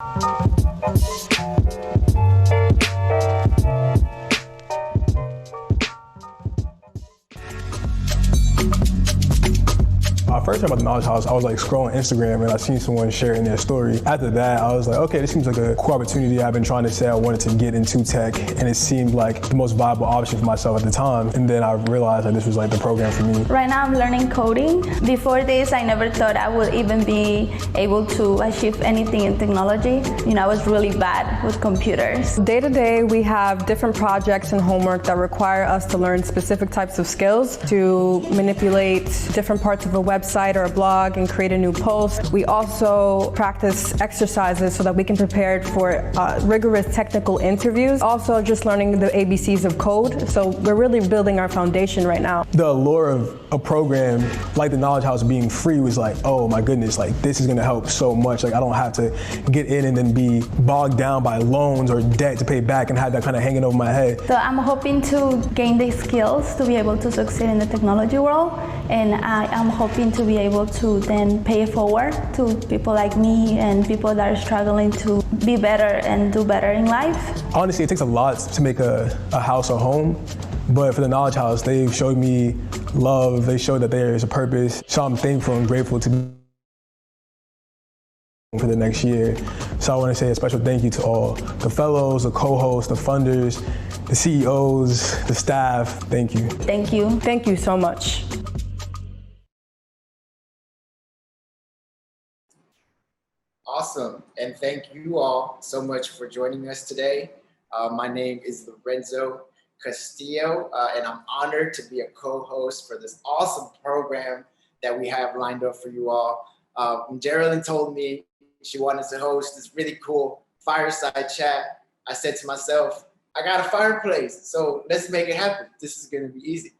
I first heard about the Knowledge House, I was like scrolling Instagram and I seen someone sharing their story. After that, I was like, okay, this seems like a cool opportunity. I've been trying to say I wanted to get into tech, and it seemed like the most viable option for myself at the time. And then I realized that this was like the program for me. Right now I'm learning coding. Before this, I never thought I would even be able to achieve anything in technology. I was really bad with computers. Day to day, we have different projects and homework that require us to learn specific types of skills to manipulate different parts of a website or a blog and create a new post. We also practice exercises so that we can prepare for rigorous technical interviews. Also just learning the ABCs of code. So we're really building our foundation right now. The allure of a program like the Knowledge House being free was like, oh my goodness, like this is gonna help so much. Like I don't have to get in and then be bogged down by loans or debt to pay back and have that kind of hanging over my head. So I'm hoping to gain the skills to be able to succeed in the technology world, and I'm hoping to be able to then pay it forward to people like me and people that are struggling to be better and do better in life. Honestly, it takes a lot to make a house a home, but for the Knowledge House, they've showed me love, they showed that there is a purpose, so I'm thankful and grateful to be for the next year. So I want to say a special thank you to all the fellows, the co-hosts, the funders, the CEOs, the staff. Thank you. Thank you. Thank you so much. Awesome, and thank you all so much for joining us today. My name is Lorenzo Castillo, and I'm honored to be a co-host for this awesome program that we have lined up for you all. When Jerelyn told me she wanted to host this really cool fireside chat, I said to myself, I got a fireplace, so let's make it happen. This is gonna be easy.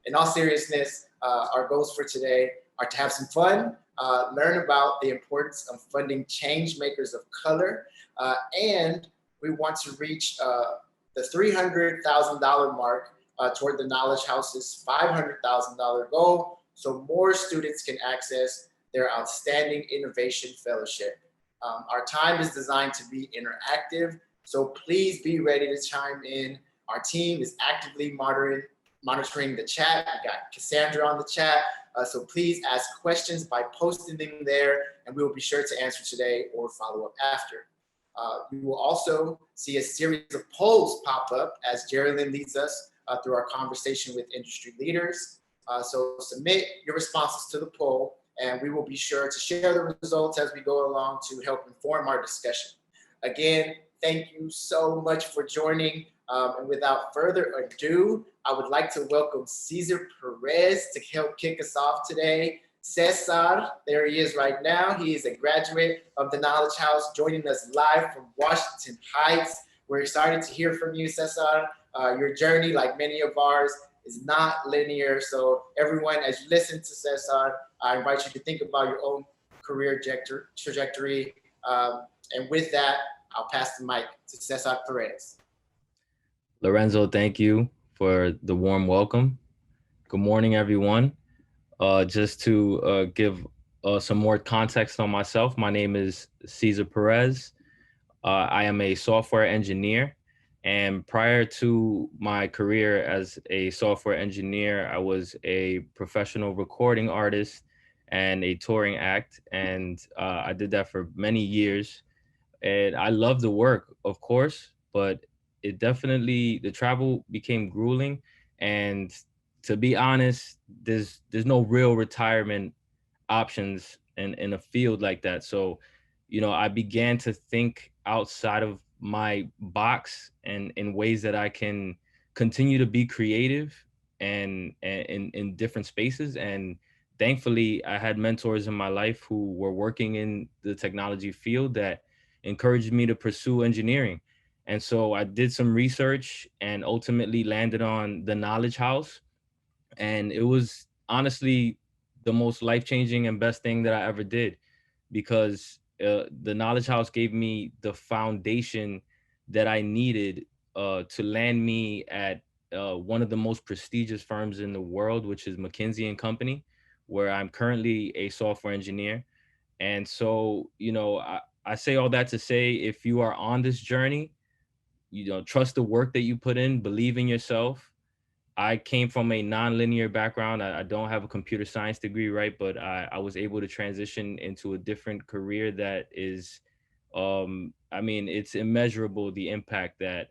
In all seriousness, our goals for today are to have some fun, learn about the importance of funding change makers of color, and we want to reach the $300,000 mark toward the Knowledge House's $500,000 goal, so more students can access their Outstanding Innovation Fellowship. Our time is designed to be interactive, so please be ready to chime in. Our team is actively monitoring the chat. We got Cassandra on the chat, so please ask questions by posting them there, and we will be sure to answer today or follow up after. You will also see a series of polls pop up as Jerelyn leads us through our conversation with industry leaders. So submit your responses to the poll, and we will be sure to share the results as we go along to help inform our discussion. Again, thank you so much for joining. And without further ado, I would like to welcome Cesar Perez to help kick us off today. Cesar, there he is right now. He is a graduate of the Knowledge House, joining us live from Washington Heights. We're excited to hear from you, Cesar. Your journey, like many of ours, is not linear. So everyone, as you listen to Cesar, I invite you to think about your own career trajectory. And with that, I'll pass the mic to Cesar Perez. Lorenzo, thank you for the warm welcome. Good morning, everyone. Just to give some more context on myself, my name is Cesar Perez. I am a software engineer, and prior to my career as a software engineer, I was a professional recording artist and a touring act, and I did that for many years. And I love the work, of course, but it definitely, the travel became grueling, and to be honest, there's no real retirement options in a field like that. So, I began to think outside of my box and in ways that I can continue to be creative and in different spaces. And thankfully, I had mentors in my life who were working in the technology field that encouraged me to pursue engineering. And so I did some research and ultimately landed on the Knowledge House. And it was honestly the most life-changing and best thing that I ever did, because the Knowledge House gave me the foundation that I needed to land me at one of the most prestigious firms in the world, which is McKinsey & Company, where I'm currently a software engineer. And so, I say all that to say, if you are on this journey, trust the work that you put in, believe in yourself. I came from a non-linear background. I don't have a computer science degree, right? But I was able to transition into a different career that is, it's immeasurable, the impact that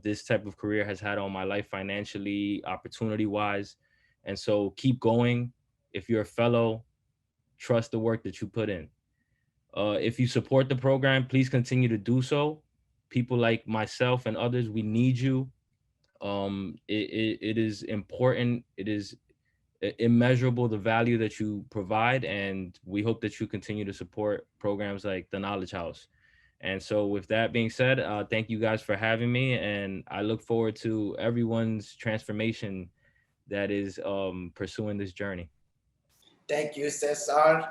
this type of career has had on my life financially, opportunity-wise. And so keep going. If you're a fellow, trust the work that you put in. If you support the program, please continue to do so. People like myself and others, we need you. It is important. It is immeasurable, the value that you provide, and we hope that you continue to support programs like the Knowledge House. And so with that being said, thank you guys for having me, and I look forward to everyone's transformation that is pursuing this journey. Thank you, Cesar.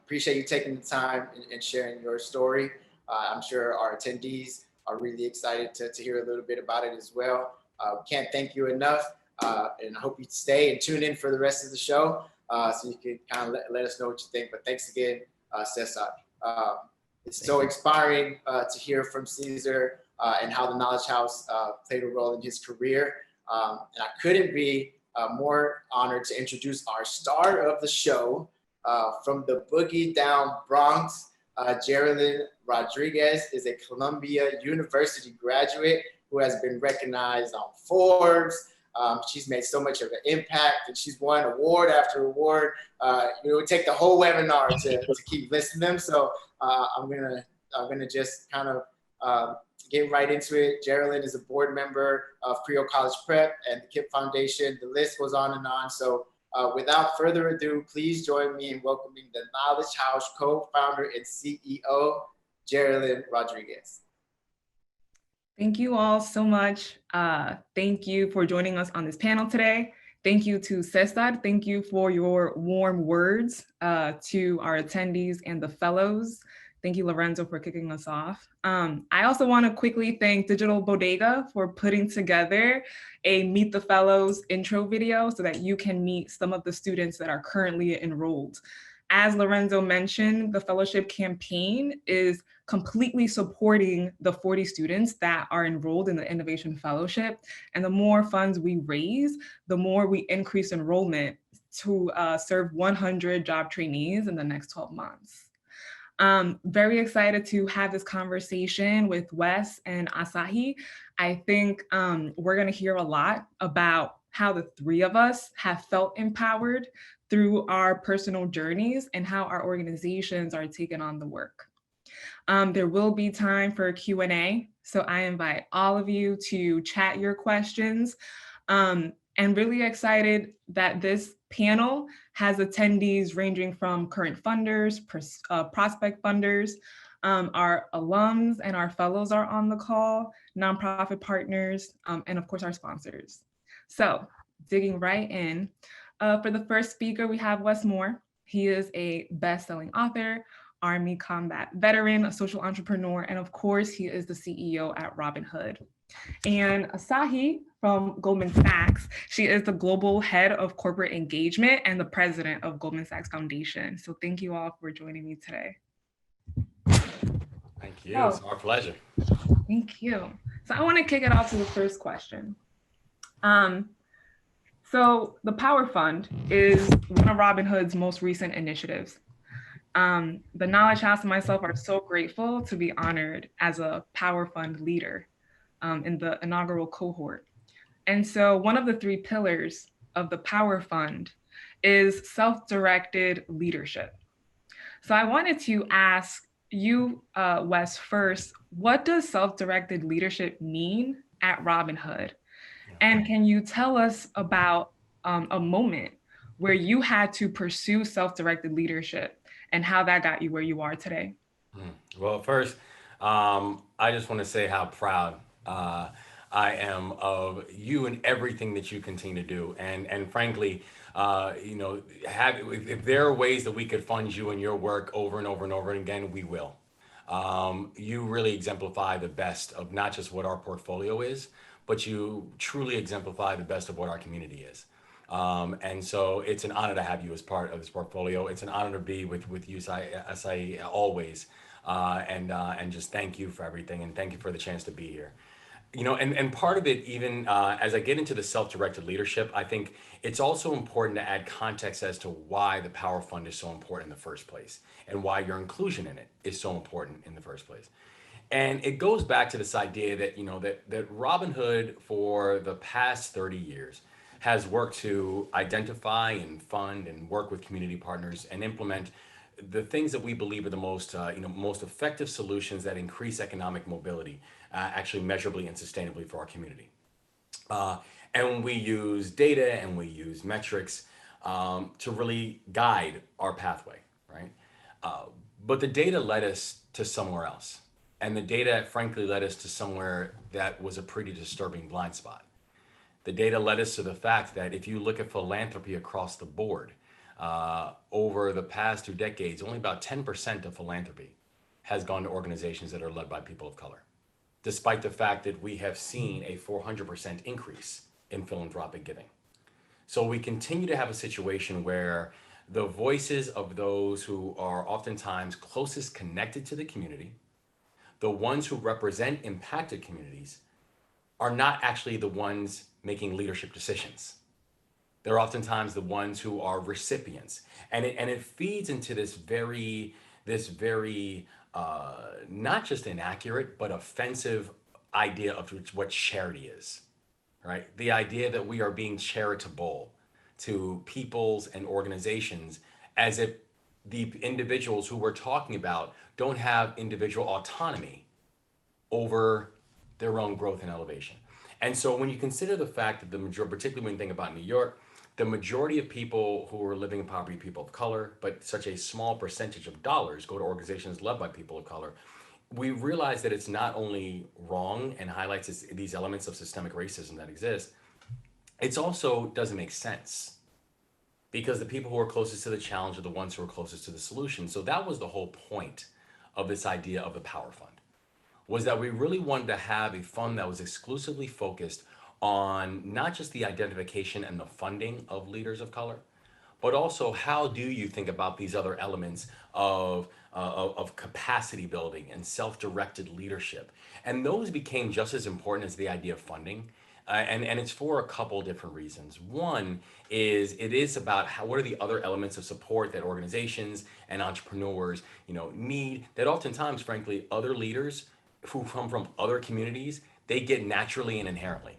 Appreciate you taking the time and sharing your story. I'm sure our attendees are really excited to hear a little bit about it as well. Can't thank you enough, and I hope you stay and tune in for the rest of the show so you can kind of let us know what you think. But thanks again, Cesar. It's so inspiring to hear from Cesar and how the Knowledge House played a role in his career. And I couldn't be more honored to introduce our star of the show from the Boogie Down Bronx. Jerelyn Rodriguez is a Columbia University graduate who has been recognized on Forbes. She's made so much of an impact, and she's won award after award. It would take the whole webinar to keep listing them. So I'm gonna just kind of get right into it. Jerelyn is a board member of Creole College Prep and the KIPP Foundation. The list goes on and on. So without further ado, please join me in welcoming the Knowledge House co-founder and CEO, Jerelyn Rodriguez. Thank you all so much. Thank you for joining us on this panel today. Thank you to Cesar. Thank you for your warm words to our attendees and the fellows. Thank you, Lorenzo, for kicking us off. I also want to quickly thank Digital Bodega for putting together a Meet the Fellows intro video so that you can meet some of the students that are currently enrolled. As Lorenzo mentioned, the fellowship campaign is completely supporting the 40 students that are enrolled in the Innovation Fellowship. And the more funds we raise, the more we increase enrollment to serve 100 job trainees in the next 12 months. Very excited to have this conversation with Wes and Asahi. I think we're going to hear a lot about how the three of us have felt empowered through our personal journeys and how our organizations are taking on the work. There will be time for a Q&A, so I invite all of you to chat your questions. And really excited that this panel has attendees ranging from current funders, prospect funders, our alums and our fellows are on the call, nonprofit partners, and of course our sponsors. So digging right in, for the first speaker, we have Wes Moore. He is a best-selling author, Army combat veteran, a social entrepreneur, and of course, he is the CEO at Robinhood. And Asahi from Goldman Sachs, she is the global head of corporate engagement and the president of Goldman Sachs Foundation. So thank you all for joining me today. Thank you, it's our pleasure. Thank you. So I want to kick it off to the first question. So the Power Fund is one of Robinhood's most recent initiatives. The Knowledge House and myself are so grateful to be honored as a Power Fund leader in the inaugural cohort. And so one of the three pillars of the Power Fund is self-directed leadership. So I wanted to ask you, Wes, first, what does self-directed leadership mean at Robinhood? And can you tell us about a moment where you had to pursue self-directed leadership and how that got you where you are today? Well, first, I just want to say how proud I am of you and everything that you continue to do. And frankly, if there are ways that we could fund you and your work over and over and over again, we will. You really exemplify the best of not just what our portfolio is, but you truly exemplify the best of what our community is. And so it's an honor to have you as part of this portfolio. It's an honor to be with you, Asai, always. and just thank you for everything, and thank you for the chance to be here. You know, and part of it, even as I get into the self-directed leadership, I think it's also important to add context as to why the Power Fund is so important in the first place, and why your inclusion in it is so important in the first place. And it goes back to this idea that, you know, that Robinhood for the past 30 years has worked to identify and fund and work with community partners and implement the things that we believe are the most, most effective solutions that increase economic mobility, actually measurably and sustainably for our community. And we use data and we use metrics to really guide our pathway, right? But the data led us to somewhere else. And the data, frankly, led us to somewhere that was a pretty disturbing blind spot. The data led us to the fact that if you look at philanthropy across the board, over the past 2 decades, only about 10% of philanthropy has gone to organizations that are led by people of color, despite the fact that we have seen a 400% increase in philanthropic giving. So we continue to have a situation where the voices of those who are oftentimes closest connected to the community, the ones who represent impacted communities, are not actually the ones making leadership decisions. They're oftentimes the ones who are recipients. And it feeds into this very not just inaccurate, but offensive idea of what charity is, right? The idea that we are being charitable to peoples and organizations as if the individuals who we're talking about don't have individual autonomy over their own growth and elevation. And so when you consider the fact that the majority, particularly when you think about New York, the majority of people who are living in poverty are people of color, but such a small percentage of dollars go to organizations led by people of color, we realize that it's not only wrong and highlights these elements of systemic racism that exist, it also doesn't make sense, because the people who are closest to the challenge are the ones who are closest to the solution. So that was the whole point of this idea of the Power Fund, was that we really wanted to have a fund that was exclusively focused on not just the identification and the funding of leaders of color, but also how do you think about these other elements of capacity building and self-directed leadership. And those became just as important as the idea of funding. And it's for a couple different reasons. One is it is about what are the other elements of support that organizations and entrepreneurs, need, that oftentimes, frankly, other leaders who come from other communities, they get naturally and inherently.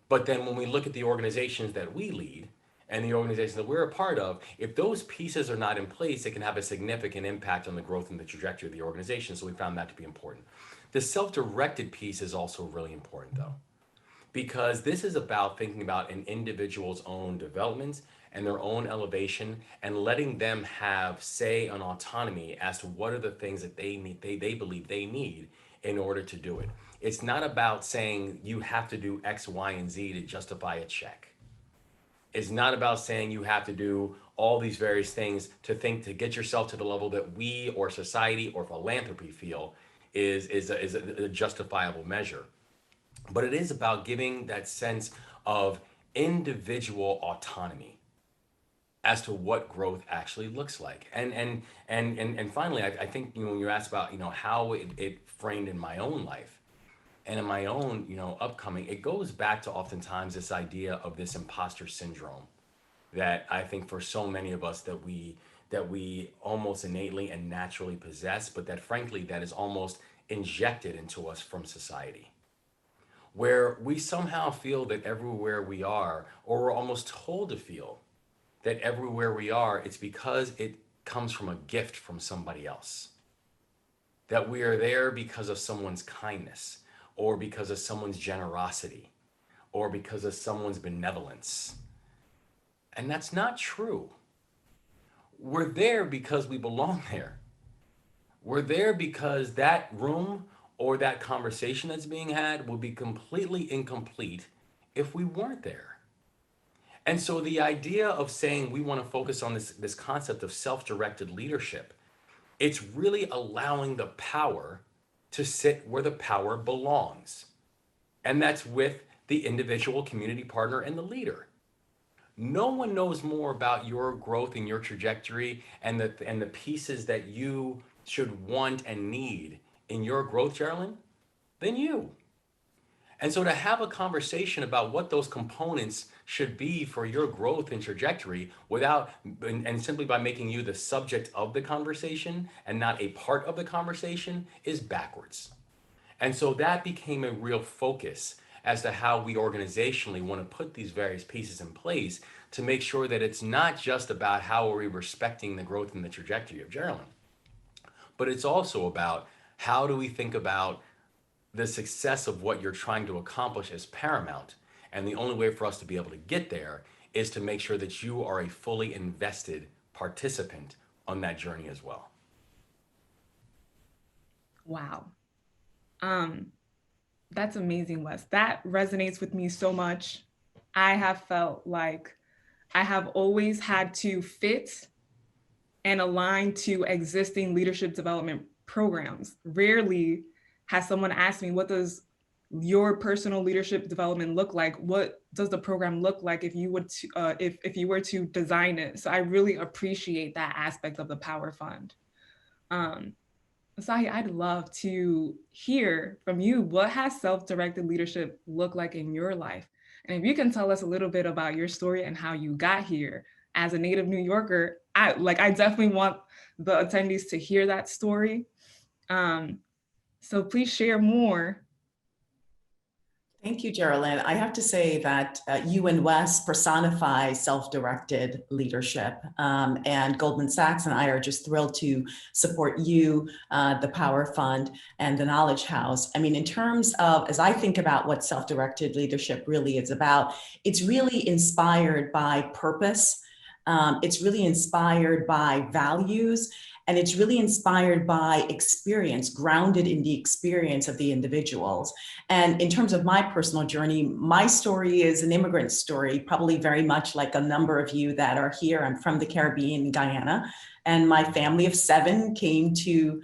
But then when we look at the organizations that we lead and the organizations that we're a part of, if those pieces are not in place, it can have a significant impact on the growth and the trajectory of the organization. So we found that to be important. The self-directed piece is also really important, though, because this is about thinking about an individual's own development and their own elevation and letting them have say and autonomy as to what are the things that they need, they believe they need in order to do it. It's not about saying you have to do X, Y, and Z to justify a check. It's not about saying you have to do all these various things to get yourself to the level that we or society or philanthropy feel is a justifiable measure. But it is about giving that sense of individual autonomy as to what growth actually looks like. And finally, I think when you asked about how it framed in my own life and in my own upcoming, it goes back to oftentimes this idea of this imposter syndrome that I think for so many of us that we almost innately and naturally possess, but that frankly that is almost injected into us from society, where we somehow feel that everywhere we are, or we're almost told to feel that everywhere we are, it's because it comes from a gift from somebody else. That we are there because of someone's kindness, or because of someone's generosity, or because of someone's benevolence. And that's not true. We're there because we belong there. We're there because that room or that conversation that's being had would be completely incomplete if we weren't there. And so the idea of saying we want to focus on this concept of self-directed leadership, it's really allowing the power to sit where the power belongs. And that's with the individual community partner and the leader. No one knows more about your growth and your trajectory and the pieces that you should want and need in your growth, Jerelyn, than you? And so to have a conversation about what those components should be for your growth and trajectory without, and simply by making you the subject of the conversation and not a part of the conversation is backwards. And so that became a real focus as to how we organizationally want to put these various pieces in place to make sure that it's not just about how are we respecting the growth and the trajectory of Jerelyn, but it's also about how do we think about the success of what you're trying to accomplish is paramount. And the only way for us to be able to get there is to make sure that you are a fully invested participant on that journey as well. Wow. That's amazing, Wes. That resonates with me so much. I have felt like I have always had to fit and align to existing leadership development programs. Rarely has someone asked me, what does your personal leadership development look like? What does the program look like if you would if you were to design it? So I really appreciate that aspect of the Power Fund. Asahi, I'd love to hear from you. What has self-directed leadership look like in your life? And if you can tell us a little bit about your story and how you got here as a native New Yorker, I definitely want the attendees to hear that story. So please share more. Thank you, Jerelyn. I have to say that you and Wes personify self-directed leadership, and Goldman Sachs and I are just thrilled to support you, the Power Fund, and the Knowledge House. I mean, in terms of, as I think about what self-directed leadership really is about, it's really inspired by purpose. It's really inspired by values, and it's really inspired by experience, grounded in the experience of the individuals. And in terms of my personal journey, my story is an immigrant story, probably very much like a number of you that are here. I'm from the Caribbean, Guyana, and my family of 7 came to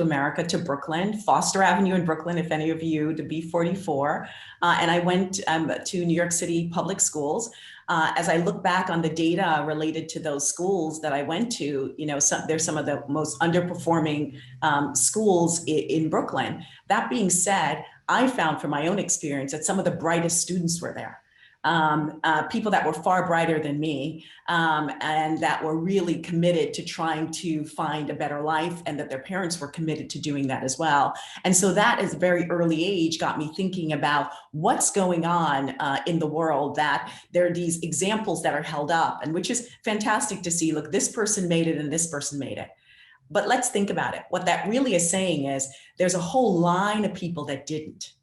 America, to Brooklyn, Foster Avenue in Brooklyn, if any of you, to B44. And I went to New York City public schools. As I look back on the data related to those schools that I went to, you know, there's some of the most underperforming schools in Brooklyn. That being said, I found from my own experience that some of the brightest students were there. People that were far brighter than me, and that were really committed to trying to find a better life, and that their parents were committed to doing that as well. And so that at a very early age got me thinking about what's going on in the world, that there are these examples that are held up, and which is fantastic to see, look, this person made it and this person made it. But let's think about it. What that really is saying is there's a whole line of people that didn't.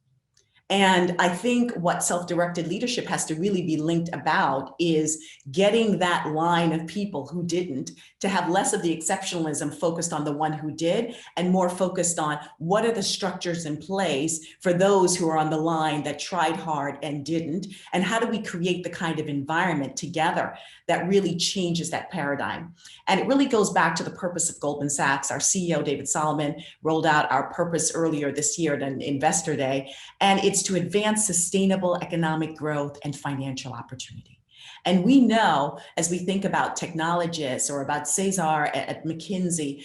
And I think what self-directed leadership has to really be linked about is getting that line of people who didn't to have less of the exceptionalism focused on the one who did, and more focused on what are the structures in place for those who are on the line that tried hard and didn't, and how do we create the kind of environment together that really changes that paradigm. And it really goes back to the purpose of Goldman Sachs. Our CEO, David Solomon, rolled out our purpose earlier this year at an Investor Day, and it's to advance sustainable economic growth and financial opportunity. And we know, as we think about technologists or about Cesar at McKinsey,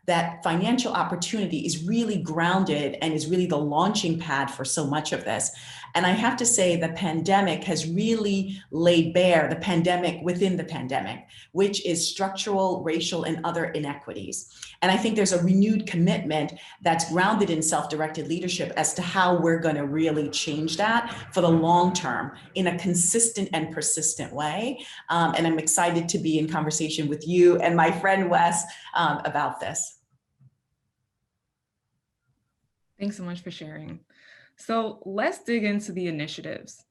that financial opportunity is really grounded and is really the launching pad for so much of this. And I have to say the pandemic has really laid bare the pandemic within the pandemic, which is structural, racial, and other inequities. And I think there's a renewed commitment that's grounded in self-directed leadership as to how we're going to really change that for the long term in a consistent and persistent way. And I'm excited to be in conversation with you and my friend Wes about this. Thanks so much for sharing. So let's dig into the initiatives.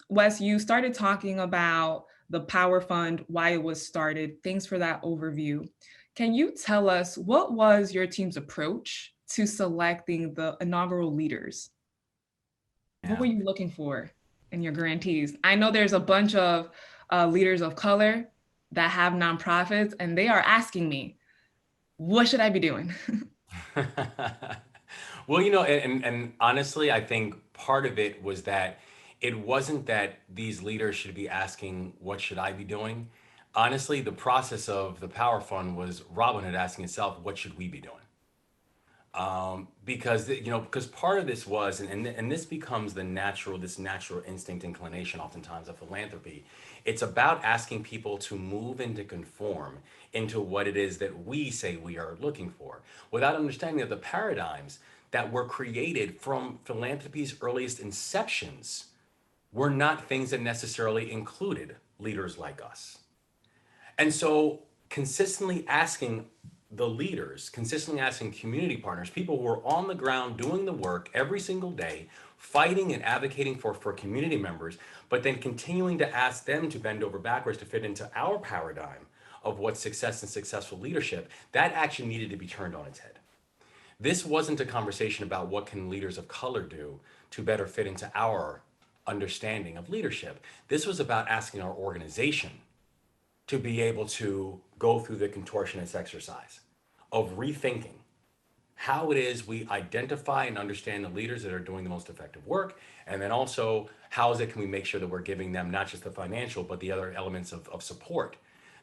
Wes, you started talking about the Power Fund, why it was started. Thanks for that overview. Can you tell us what was your team's approach to selecting the inaugural leaders? What were you looking for in your grantees? I know there's a bunch of leaders of color that have nonprofits, and they are asking me, what should I be doing? Well, you know, and honestly, I think part of it was that it wasn't that these leaders should be asking, what should I be doing? Honestly, the process of the Power Fund was Robinhood asking itself, what should we be doing? Because part of this was, and this becomes this natural instinct inclination oftentimes of philanthropy. It's about asking people to move and to conform into what it is that we say we are looking for, without understanding that the paradigms that were created from philanthropy's earliest inceptions were not things that necessarily included leaders like us. And so consistently asking the leaders, consistently asking community partners, people who are on the ground doing the work every single day, fighting and advocating for community members, but then continuing to ask them to bend over backwards to fit into our paradigm of what success and successful leadership, that action needed to be turned on its head. This wasn't a conversation about what can leaders of color do to better fit into our understanding of leadership. This was about asking our organization to be able to go through the contortionist exercise of rethinking how it is we identify and understand the leaders that are doing the most effective work, and then also can we make sure that we're giving them not just the financial, but the other elements of support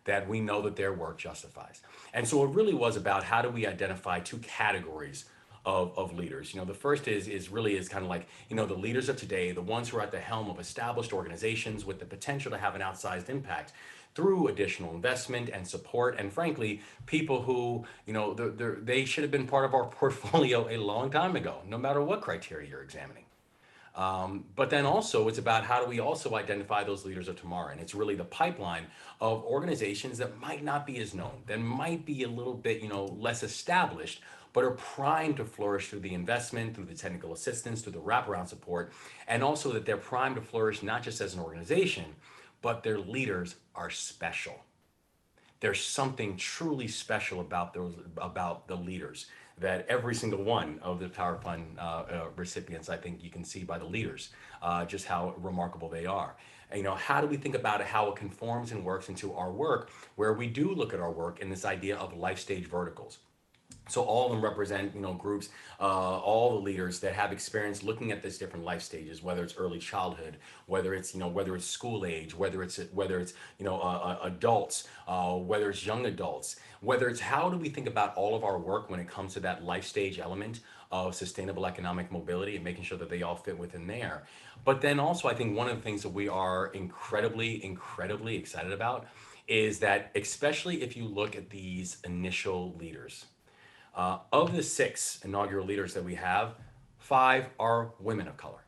that we know that their work justifies. And so it really was about how do we identify two categories of leaders. The first is kind of like, the leaders of today, the ones who are at the helm of established organizations with the potential to have an outsized impact through additional investment and support, and frankly, people who, they should have been part of our portfolio a long time ago, no matter what criteria you're examining. But then also it's about how do we also identify those leaders of tomorrow? And it's really the pipeline of organizations that might not be as known, that might be a little bit, less established, but are primed to flourish through the investment, through the technical assistance, through the wraparound support, and also that they're primed to flourish not just as an organization, but their leaders are special. There's something truly special about the leaders that every single one of the Power Fund recipients, I think you can see by the leaders, just how remarkable they are. And, how do we think about it, how it conforms and works into our work, where we do look at our work in this idea of life stage verticals. So all of them represent, groups, all the leaders that have experience looking at this different life stages, whether it's early childhood, whether it's school age, whether it's adults, whether it's young adults, whether it's how do we think about all of our work when it comes to that life stage element of sustainable economic mobility and making sure that they all fit within there. But then also, I think one of the things that we are incredibly, incredibly excited about is that, especially if you look at these initial leaders, of the 6 inaugural leaders that we have, 5 are women of color.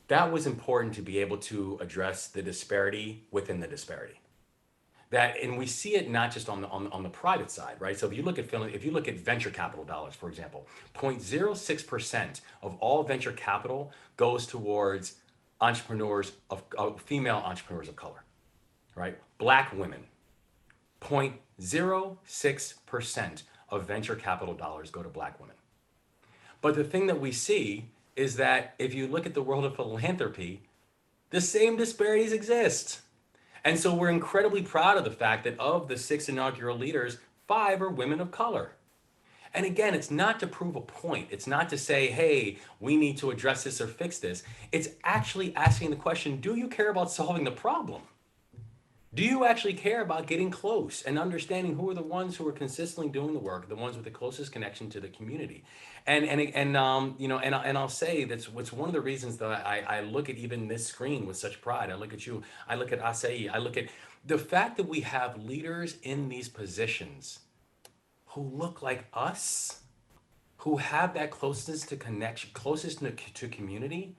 That was important to be able to address the disparity within the disparity. And we see it not just on the private side, right? So if you look at venture capital dollars, for example, 0.06% of all venture capital goes towards female entrepreneurs of color, right? Black women, 0.06% of venture capital dollars go to Black women. But the thing that we see is that if you look at the world of philanthropy, the same disparities exist. And so we're incredibly proud of the fact that of the 6 inaugural leaders, 5 are women of color. And again, it's not to prove a point. It's not to say, hey, we need to address this or fix this. It's actually asking the question, do you care about solving the problem? Do you actually care about getting close and understanding who are the ones who are consistently doing the work, the ones with the closest connection to the community? And I'll say that's what's one of the reasons that I look at even this screen with such pride. I look at you, I look at Asai, I look at the fact that we have leaders in these positions who look like us, who have that closeness to connection, closest to community,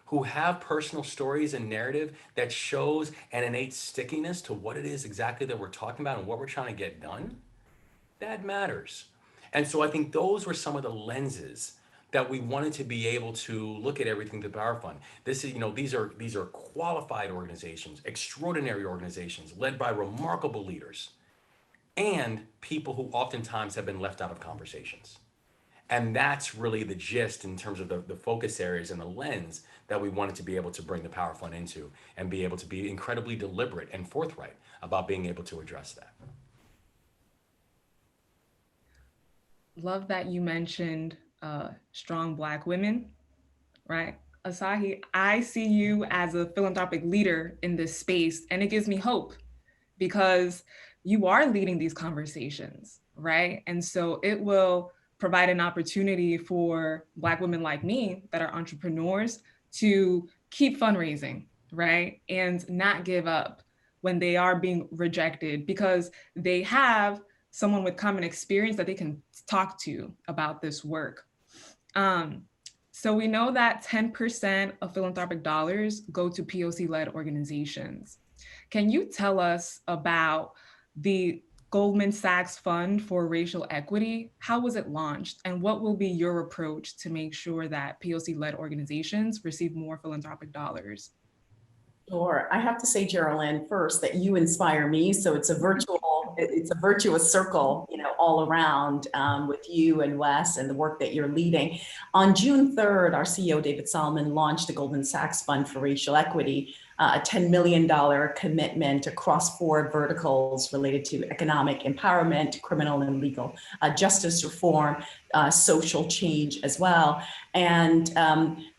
who have personal stories and narrative that shows an innate stickiness to what it is exactly that we're talking about and what we're trying to get done, that matters. And so I think those were some of the lenses that we wanted to be able to look at everything through the Power Fund. This is, these are qualified organizations, extraordinary organizations led by remarkable leaders and people who oftentimes have been left out of conversations. And that's really the gist in terms of the focus areas and the lens that we wanted to be able to bring the Power Fund into and be able to be incredibly deliberate and forthright about being able to address that. Love that you mentioned strong Black women, right? Asahi, I see you as a philanthropic leader in this space, and it gives me hope because you are leading these conversations, right? And so it will provide an opportunity for Black women like me that are entrepreneurs to keep fundraising, right? And not give up when they are being rejected, because they have someone with common experience that they can talk to about this work. So we know that 10% of philanthropic dollars go to POC-led organizations. Can you tell us about the Goldman Sachs Fund for Racial Equity? How was it launched? And what will be your approach to make sure that POC-led organizations receive more philanthropic dollars? Sure. I have to say, Jerelyn, first that you inspire me. So it's a virtuous circle, all around with you and Wes and the work that you're leading. On June 3rd, our CEO, David Solomon, launched the Goldman Sachs Fund for Racial Equity, a $10 million commitment across 4 verticals related to economic empowerment, criminal and legal justice reform, social change as well. And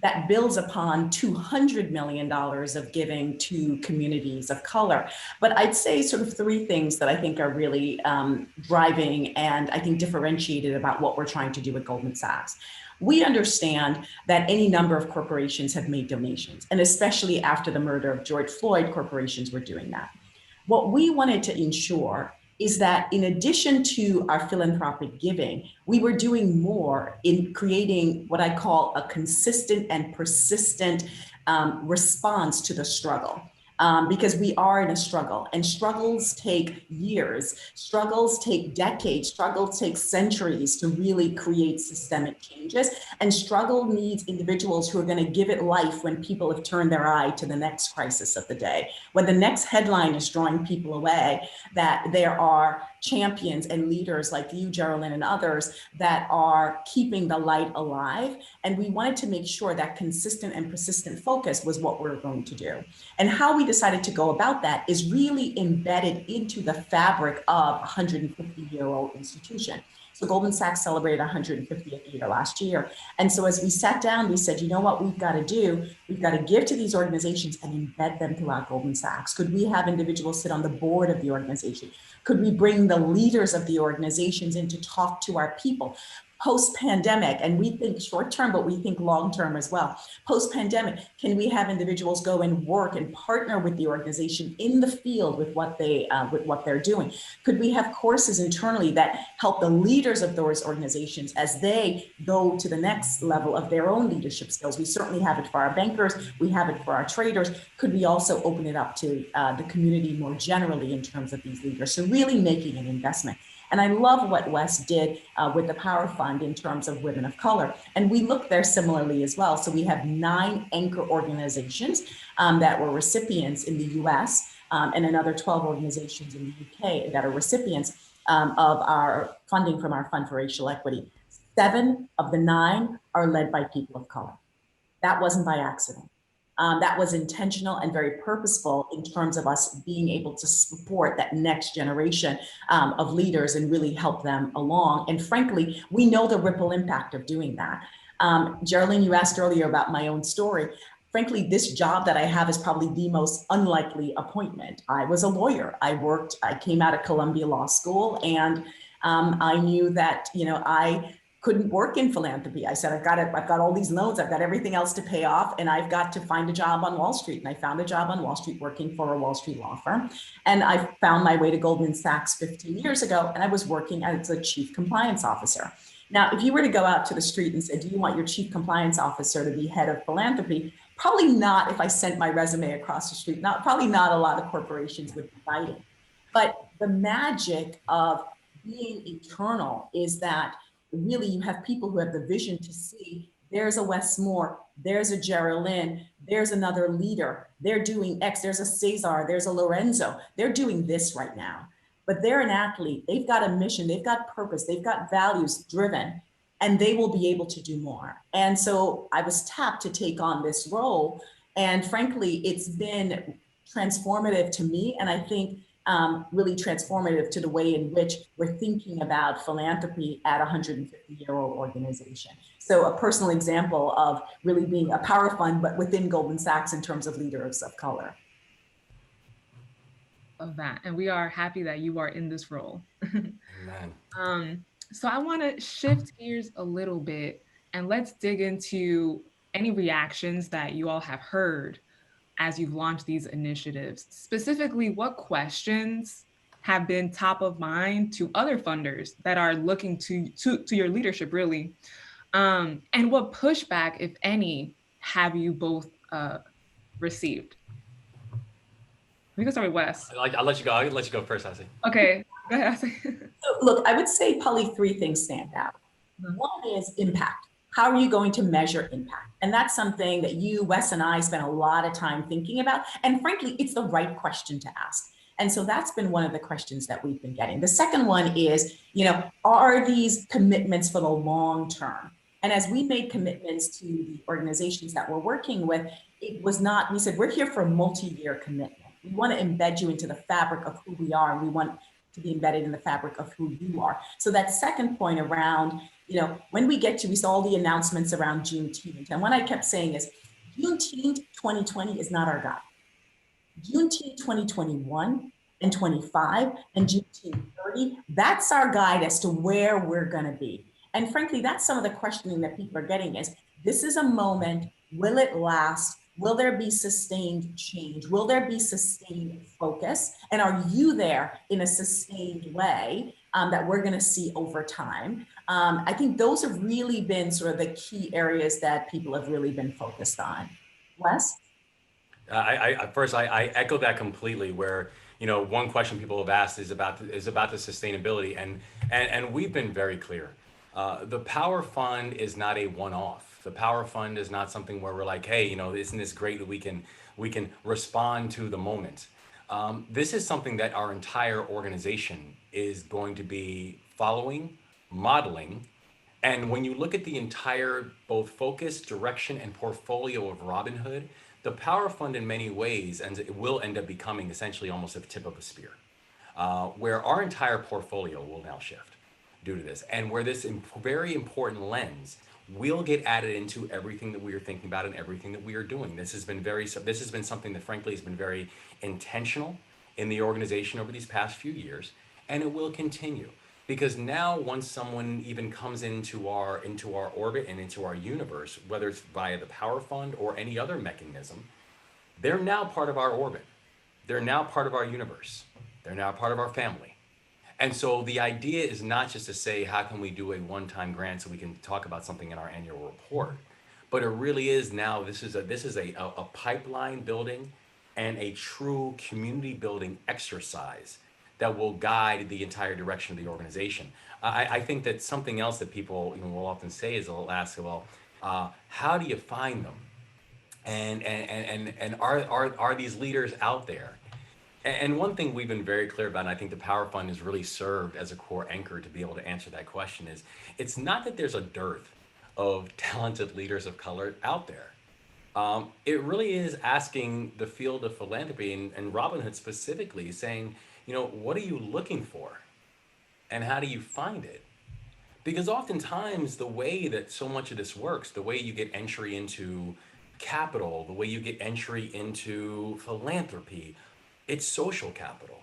that builds upon $200 million of giving to communities of color. But I'd say sort of 3 things that I think are really driving and I think differentiated about what we're trying to do at Goldman Sachs. We understand that any number of corporations have made donations, and especially after the murder of George Floyd, corporations were doing that. What we wanted to ensure is that in addition to our philanthropic giving, we were doing more in creating what I call a consistent and persistent response to the struggle. Because we are in a struggle, and struggles take years, struggles take decades, struggles take centuries to really create systemic changes. And struggle needs individuals who are going to give it life when people have turned their eye to the next crisis of the day. When the next headline is drawing people away, that there are champions and leaders like you, Jerelyn, and others that are keeping the light alive. And we wanted to make sure that consistent and persistent focus was what we're going to do. And how we decided to go about that is really embedded into the fabric of a 150-year-old institution. So Goldman Sachs celebrated 150th year last year. And so as we sat down, we said, you know what we've got to do? We've got to give to these organizations and embed them throughout Goldman Sachs. Could we have individuals sit on the board of the organization? Could we bring the leaders of the organizations in to talk to our people? Post-pandemic, and we think short-term, but we think long-term as well. Post-pandemic, can we have individuals go and work and partner with the organization in the field with what they're doing? Could we have courses internally that help the leaders of those organizations as they go to the next level of their own leadership skills? We certainly have it for our bankers. We have it for our traders. Could we also open it up to the community more generally in terms of these leaders? So really making an investment. And I love what Wes did with the Power Fund in terms of women of color. And we look there similarly as well. So we have 9 anchor organizations that were recipients in the US and another 12 organizations in the UK that are recipients of our funding from our Fund for Racial Equity. 7 of the 9 are led by people of color. That wasn't by accident. That was intentional and very purposeful in terms of us being able to support that next generation of leaders and really help them along. And frankly, we know the ripple impact of doing that. Jerelyn, you asked earlier about my own story. Frankly, this job that I have is probably the most unlikely appointment. I was a lawyer. I came out of Columbia Law School, and I knew that, I couldn't work in philanthropy. I said, I've got all these loans, I've got everything else to pay off, and I've got to find a job on Wall Street. And I found a job on Wall Street working for a Wall Street law firm. And I found my way to Goldman Sachs 15 years ago, and I was working as a chief compliance officer. Now, if you were to go out to the street and say, do you want your chief compliance officer to be head of philanthropy? Probably not if I sent my resume across the street. Probably not a lot of corporations would be biting. But the magic of being internal is that really you have people who have the vision to see there's a Wes Moore, there's a Jerelyn, there's another leader, they're doing X, there's a Cesar, there's a Lorenzo, they're doing this right now. But they're an athlete, they've got a mission, they've got purpose, they've got values driven, and they will be able to do more. And so I was tapped to take on this role. And frankly, it's been transformative to me. And I think really transformative to the way in which we're thinking about philanthropy at a 150-year-old organization. So a personal example of really being a power fund, but within Goldman Sachs in terms of leaders of color. of that. And we are happy that you are in this role. Amen. So I want to shift gears a little bit and let's dig into any reactions that you all have heard as you've launched these initiatives. Specifically, what questions have been top of mind to other funders that are looking to your leadership, really? And what pushback, if any, have you both received? We can start with Wes. I'll let you go. I'll let you go first, Asi. Okay, go ahead, Asi. So look, I would say probably three things stand out. One is impact. How are you going to measure impact? And that's something that you, Wes, and I spent a lot of time thinking about. And frankly, it's the right question to ask. And so that's been one of the questions that we've been getting. The second one is, are these commitments for the long term? And as we made commitments to the organizations that we're working with, it was not, we said, we're here for a multi-year commitment. We want to embed you into the fabric of who we are, and we want to be embedded in the fabric of who you are. So that second point around, when we get to, we saw all the announcements around Juneteenth. And what I kept saying is, Juneteenth 2020 is not our guide. Juneteenth 2021 and 25 and Juneteenth 30, that's our guide as to where we're going to be. And frankly, that's some of the questioning that people are getting is, this is a moment, will it last? Will there be sustained change? Will there be sustained focus? And are you there in a sustained way that we're going to see over time? I think those have really been sort of the key areas that people have really been focused on. Wes? I echo that completely, where one question people have asked is about the sustainability, and we've been very clear. The Power Fund is not a one-off. The Power Fund is not something where we're like, hey, isn't this great that we can respond to the moment. This is something that our entire organization is going to be following, modeling. And when you look at the entire both focus, direction, and portfolio of Robinhood, the Power Fund in many ways, and it will end up becoming essentially almost a tip of a spear, where our entire portfolio will now shift due to this, and where this very important lens will get added into everything that we are thinking about and everything that we are doing. This has been something that frankly has been very intentional in the organization over these past few years, and it will continue. Because now once someone even comes into our orbit and into our universe, whether it's via the Power Fund or any other mechanism, they're now part of our orbit. They're now part of our universe. They're now part of our family. And so the idea is not just to say, how can we do a one-time grant so we can talk about something in our annual report? But it really is now, this is a pipeline building and a true community building exercise that will guide the entire direction of the organization. I think that something else that people will often say is they'll ask, well, how do you find them? And are these leaders out there? And one thing we've been very clear about, and I think the Power Fund has really served as a core anchor to be able to answer that question, is it's not that there's a dearth of talented leaders of color out there. It really is asking the field of philanthropy and Robinhood specifically, saying, what are you looking for? And how do you find it? Because oftentimes the way that so much of this works, the way you get entry into capital, the way you get entry into philanthropy, it's social capital.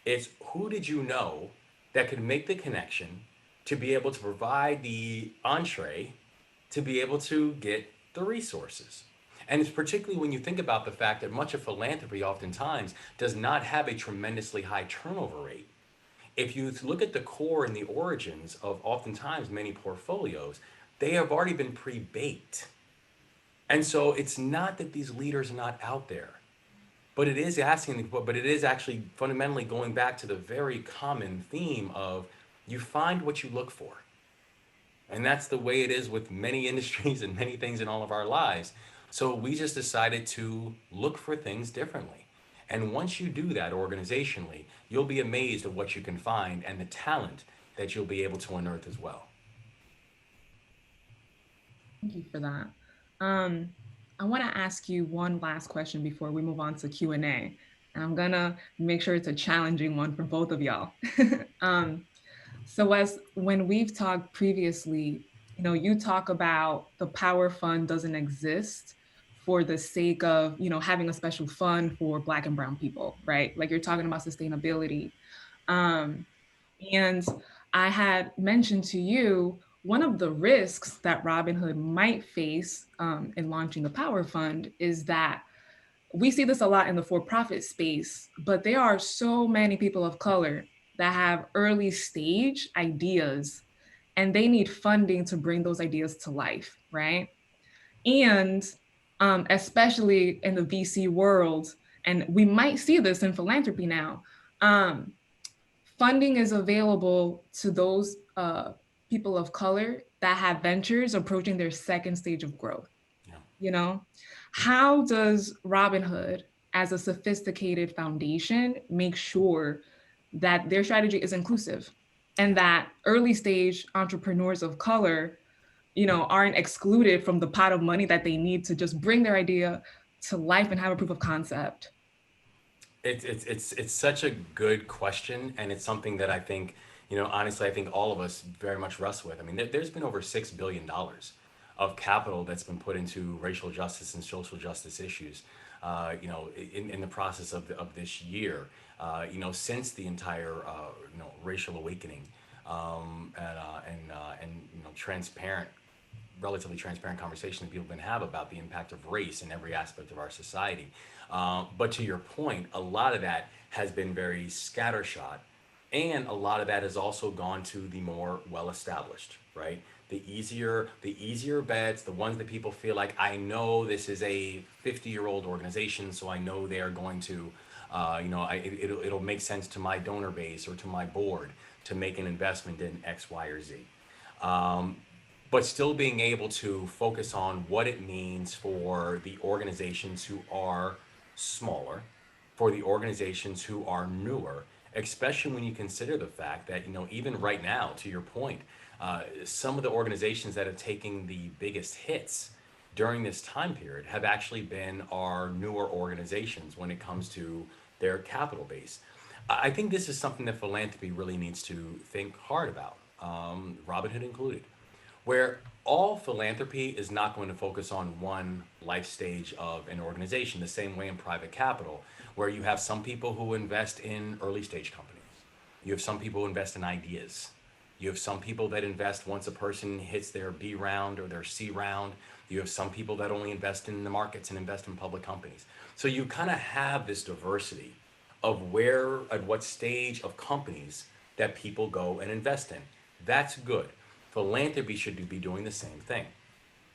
It's who did you know that could make the connection to be able to provide the entree to be able to get the resources. And it's particularly when you think about the fact that much of philanthropy oftentimes does not have a tremendously high turnover rate. If you look at the core and the origins of oftentimes many portfolios, they have already been pre-baked. And so it's not that these leaders are not out there, but it is actually fundamentally going back to the very common theme of you find what you look for. And that's the way it is with many industries and many things in all of our lives. So we just decided to look for things differently. And once you do that organizationally, you'll be amazed at what you can find and the talent that you'll be able to unearth as well. Thank you for that. I want to ask you one last question before we move on to Q&A. And I'm going to make sure it's a challenging one for both of y'all. So as when we've talked previously, you talk about the Power Fund doesn't exist for the sake of, having a special fund for Black and brown people, right? Like you're talking about sustainability. And I had mentioned to you, one of the risks that Robinhood might face in launching the Power Fund is that we see this a lot in the for-profit space, but there are so many people of color that have early stage ideas and they need funding to bring those ideas to life, right? And especially in the VC world, and we might see this in philanthropy now, funding is available to those people of color that have ventures approaching their second stage of growth. How does Robinhood, as a sophisticated foundation, make sure that their strategy is inclusive and that early stage entrepreneurs of color, aren't excluded from the pot of money that they need to just bring their idea to life and have a proof of concept? It's such a good question, and it's something that I think, honestly, I think all of us very much wrestle with. I mean, there's been over $6 billion of capital that's been put into racial justice and social justice issues, in the process of this year, since the entire, racial awakening, and relatively transparent conversation that people can have about the impact of race in every aspect of our society. But to your point, a lot of that has been very scattershot, and a lot of that has also gone to the more well-established, right? The easier bets, the ones that people feel like, I know this is a 50-year-old organization, so I know they are going to, it'll make sense to my donor base or to my board to make an investment in X, Y, or Z. But still being able to focus on what it means for the organizations who are smaller, for the organizations who are newer, especially when you consider the fact that, even right now, to your point, some of the organizations that have taken the biggest hits during this time period have actually been our newer organizations when it comes to their capital base. I think this is something that philanthropy really needs to think hard about, Robinhood included, where all philanthropy is not going to focus on one life stage of an organization, the same way in private capital, where you have some people who invest in early stage companies. You have some people who invest in ideas. You have some people that invest once a person hits their B round or their C round. You have some people that only invest in the markets and invest in public companies. So you kind of have this diversity of at what stage of companies that people go and invest in. That's good. Philanthropy should be doing the same thing.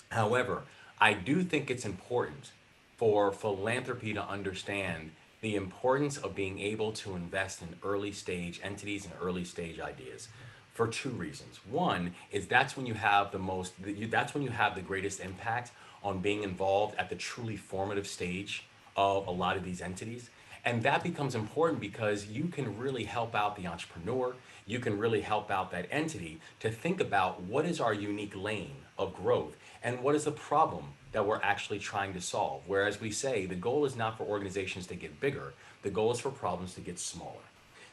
However, I do think it's important for philanthropy to understand the importance of being able to invest in early stage entities and early stage ideas for two reasons. One is that's when you have the greatest impact on being involved at the truly formative stage of a lot of these entities. And that becomes important because you can really help out the entrepreneur, you can really help out that entity to think about what is our unique lane of growth and what is the problem that we're actually trying to solve. Whereas we say the goal is not for organizations to get bigger, the goal is for problems to get smaller.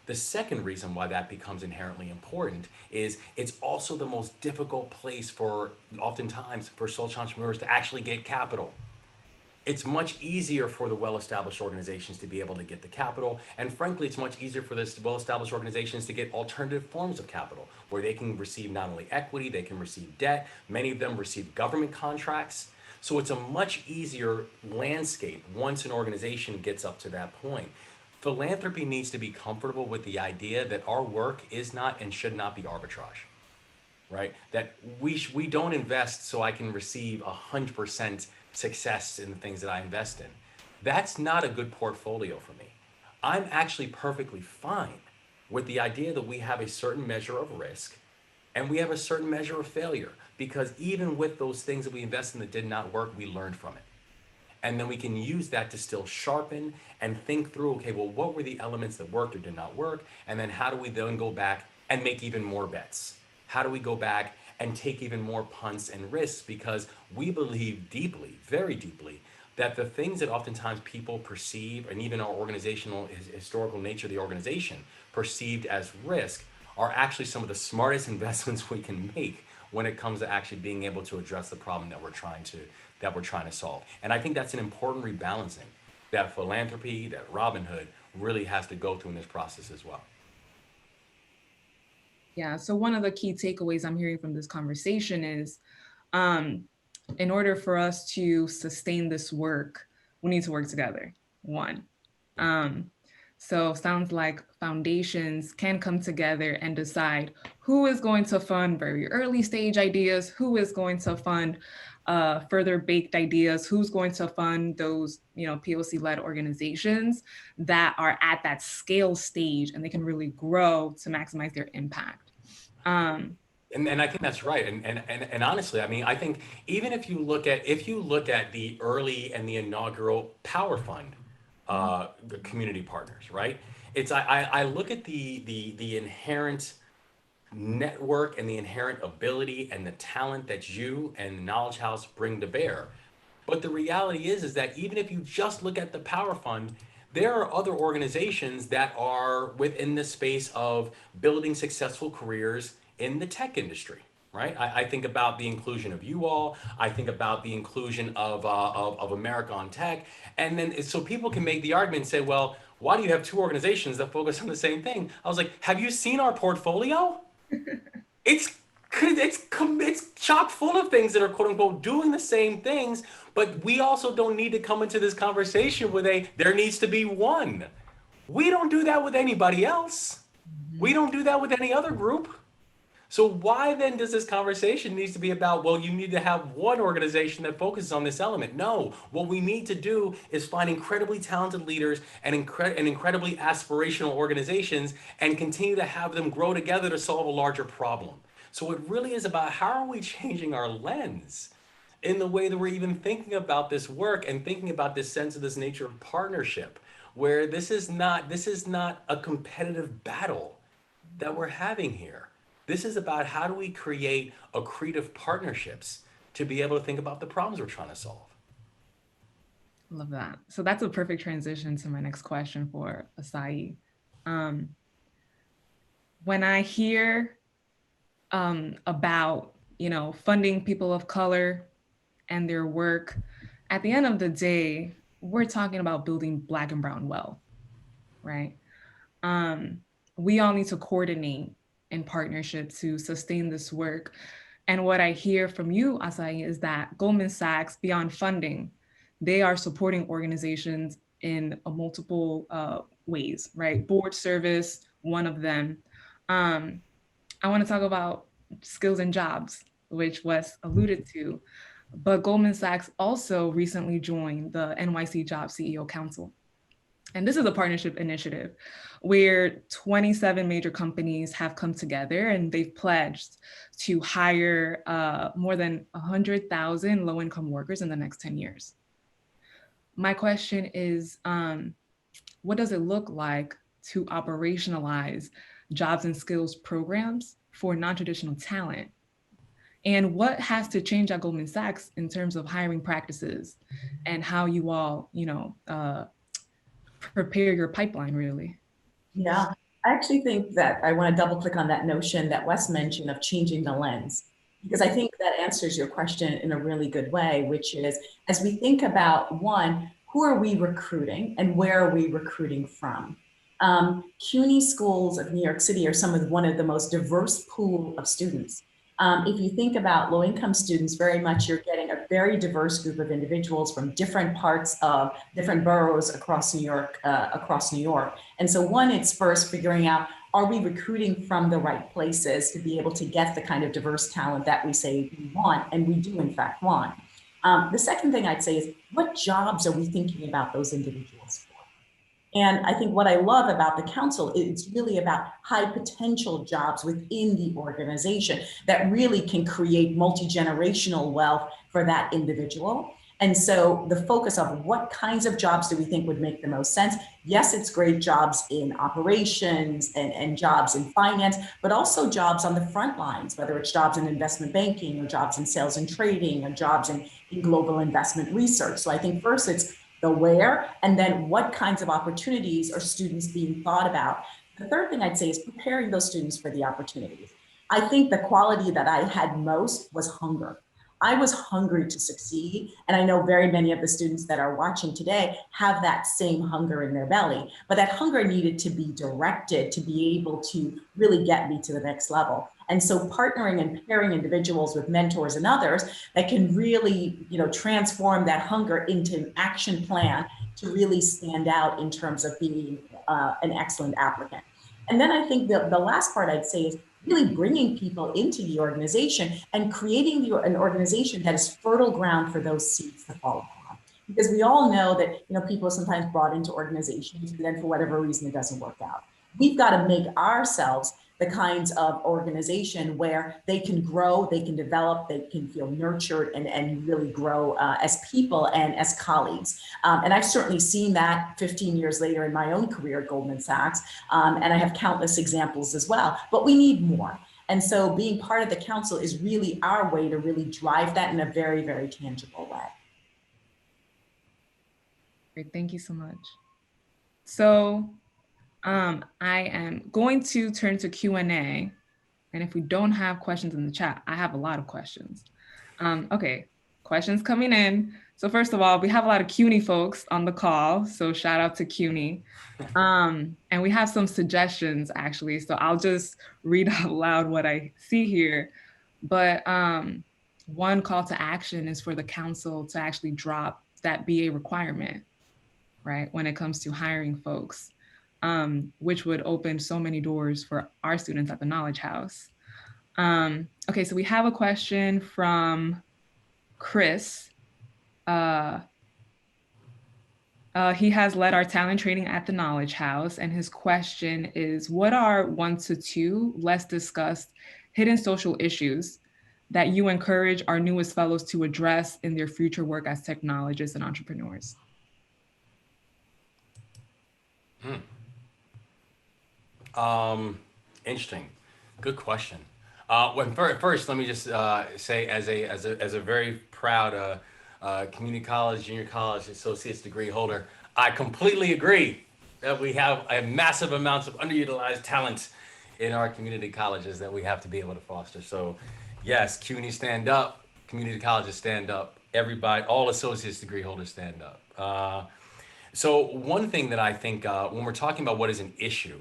The second reason why that becomes inherently important is it's also the most difficult place oftentimes for social entrepreneurs to actually get capital. It's much easier for the well-established organizations to be able to get the capital. And frankly, it's much easier for the well-established organizations to get alternative forms of capital where they can receive not only equity, they can receive debt. Many of them receive government contracts. So it's a much easier landscape once an organization gets up to that point. Philanthropy needs to be comfortable with the idea that our work is not and should not be arbitrage, right? That we don't invest so I can receive 100% success in the things that I invest in. That's not a good portfolio for me. I'm actually perfectly fine with the idea that we have a certain measure of risk and we have a certain measure of failure, because even with those things that we invest in that did not work, we learned from it. And then we can use that to still sharpen and think through, okay, well, what were the elements that worked or did not work? And then how do we then go back and make even more bets? How do we go back and take even more punts and risks? Because we believe deeply, very deeply, that the things that oftentimes people perceive, and even our organizational, historical nature of the organization perceived as risk, are actually some of the smartest investments we can make when it comes to actually being able to address the problem that we're trying to solve. And I think that's an important rebalancing that philanthropy, that Robin Hood really has to go through in this process as well. Yeah, so one of the key takeaways I'm hearing from this conversation is, in order for us to sustain this work, we need to work together, one. So sounds like foundations can come together and decide who is going to fund very early stage ideas, who is going to fund further baked ideas, who's going to fund those, POC-led organizations that are at that scale stage and they can really grow to maximize their impact. And I think that's right. And honestly, I mean, I think even if you look at the early and the inaugural Power Fund, the community partners, right? I look at the inherent network and the inherent ability and the talent that you and the Knowledge House bring to bear. But the reality is that even if you just look at the Power Fund, there are other organizations that are within the space of building successful careers in the tech industry, right? I think about the inclusion of you all. I think about the inclusion of America on Tech. And then so people can make the argument and say, well, why do you have two organizations that focus on the same thing? I was like, have you seen our portfolio? It's chock full of things that are quote unquote doing the same things, but we also don't need to come into this conversation with there needs to be one. We don't do that with anybody else. We don't do that with any other group. So why then does this conversation needs to be about, well, you need to have one organization that focuses on this element? No, what we need to do is find incredibly talented leaders and incredibly aspirational organizations and continue to have them grow together to solve a larger problem. So it really is about how are we changing our lens in the way that we're even thinking about this work and thinking about this sense of this nature of partnership, where this is not a competitive battle that we're having here. This is about how do we create accretive partnerships to be able to think about the problems we're trying to solve. Love that. So that's a perfect transition to my next question for Asai. When I hear about, funding people of color and their work, at the end of the day, we're talking about building Black and brown wealth, right? We all need to coordinate in partnership to sustain this work. And what I hear from you, Asai, is that Goldman Sachs, beyond funding, they are supporting organizations in multiple ways, right? Board service, one of them. I want to talk about skills and jobs, which Wes alluded to, but Goldman Sachs also recently joined the NYC Jobs CEO Council. And this is a partnership initiative where 27 major companies have come together and they've pledged to hire more than 100,000 low-income workers in the next 10 years. My question is, what does it look like to operationalize jobs and skills programs for non-traditional talent? And what has to change at Goldman Sachs in terms of hiring practices and how you all, prepare your pipeline, really? Yeah, I actually think that I want to double click on that notion that Wes mentioned of changing the lens, because I think that answers your question in a really good way, which is, as we think about one, who are we recruiting and where are we recruiting from? CUNY schools of New York City are one of the most diverse pool of students. If you think about low-income students, very much you're getting a very diverse group of individuals from different parts of different boroughs across New York. And so one, it's first figuring out, are we recruiting from the right places to be able to get the kind of diverse talent that we say we want, and we do in fact want. The second thing I'd say is, what jobs are we thinking about those individuals for? And I think what I love about the council, it's really about high potential jobs within the organization that really can create multi-generational wealth for that individual. And so the focus of what kinds of jobs do we think would make the most sense? Yes, it's great jobs in operations and jobs in finance, but also jobs on the front lines, whether it's jobs in investment banking or jobs in sales and trading or jobs in global investment research. So I think first it's the where, and then what kinds of opportunities are students being thought about. The third thing I'd say is preparing those students for the opportunities. I think the quality that I had most was hunger. I was hungry to succeed. And I know very many of the students that are watching today have that same hunger in their belly, but that hunger needed to be directed to be able to really get me to the next level. And so partnering and pairing individuals with mentors and others that can really, transform that hunger into an action plan to really stand out in terms of being an excellent applicant. And then I think the last part I'd say is really bringing people into the organization and creating an organization that is fertile ground for those seeds to fall upon. Because we all know that people are sometimes brought into organizations and then for whatever reason it doesn't work out. We've got to make ourselves the kinds of organization where they can grow, they can develop, they can feel nurtured and really grow as people and as colleagues. And I've certainly seen that 15 years later in my own career at Goldman Sachs. And I have countless examples as well, but we need more. And so being part of the council is really our way to really drive that in a very, very tangible way. Great, thank you so much. So I am going to turn to Q&A. And if we don't have questions in the chat, I have a lot of questions. Okay, questions coming in. So first of all, we have a lot of CUNY folks on the call. So shout out to CUNY. And we have some suggestions actually. So I'll just read out loud what I see here. But one call to action is for the council to actually drop that BA requirement, right? When it comes to hiring folks. Which would open so many doors for our students at the Knowledge House. Okay, so we have a question from Chris. He has led our talent training at the Knowledge House, and his question is, what are 1 to 2 less discussed hidden social issues that you encourage our newest fellows to address in their future work as technologists and entrepreneurs? Interesting. Good question. First, let me just say, as a very proud community college, junior college associate's degree holder, I completely agree that we have a massive amounts of underutilized talent in our community colleges that we have to be able to foster. So, yes, CUNY stand up, community colleges stand up, everybody, all associate's degree holders stand up. So one thing that I think when we're talking about what is an issue,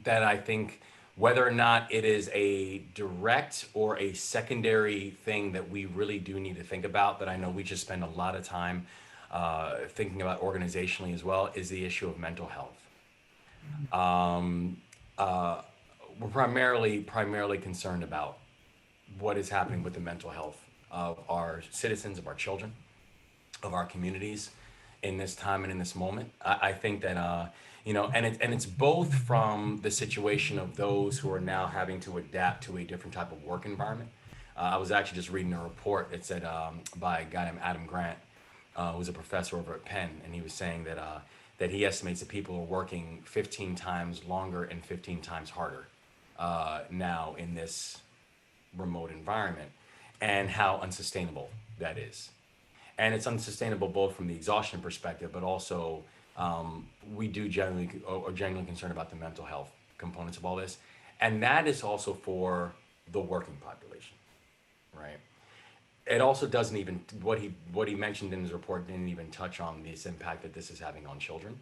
that I think whether or not it is a direct or a secondary thing that we really do need to think about, that I know we just spend a lot of time thinking about organizationally as well, is the issue of mental health. We're primarily concerned about what is happening with the mental health of our citizens, of our children, of our communities in this time and in this moment. I think that and it's both from the situation of those who are now having to adapt to a different type of work environment. I was actually just reading a report that said by a guy named Adam Grant, who's a professor over at Penn, and he was saying that he estimates that people are working 15 times longer and 15 times harder now in this remote environment, and how unsustainable that is. And it's unsustainable both from the exhaustion perspective, but also we do genuinely concerned about the mental health components of all this. And that is also for the working population, right? It also doesn't even, what he mentioned in his report didn't even touch on this impact that this is having on children.